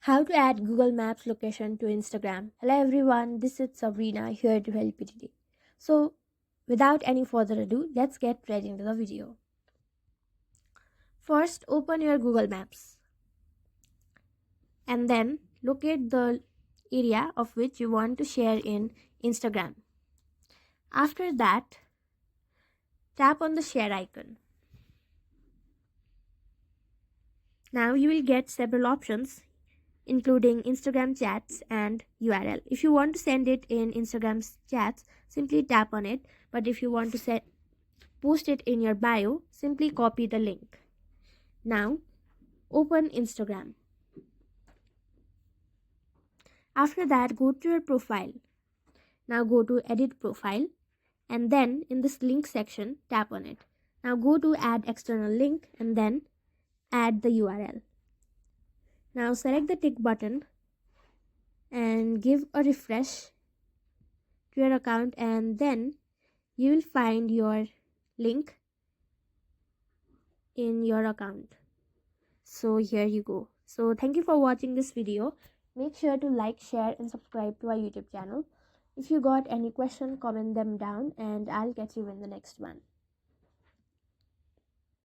How to add Google Maps location to Instagram. Hello everyone, this is Sabrina here to help you today. So without any further ado, let's get right into the video. First, open your Google Maps and then locate the area of which you want to share in Instagram. After that, tap on the share icon. Now you will get several options including Instagram chats and URL. If you want to send it in Instagram chats, simply tap on it. But if you want to post it in your bio, simply copy the link. Now, open Instagram. After that, go to your profile. Now go to Edit Profile and then in this link section, tap on it. Now go to Add External Link and then add the URL. Now select the tick button and give a refresh to your account, and then you will find your link in your account. So here you go. So thank you for watching this video. Make sure to like, share and subscribe to our YouTube channel. If you got any question, comment them down and I'll catch you in the next one.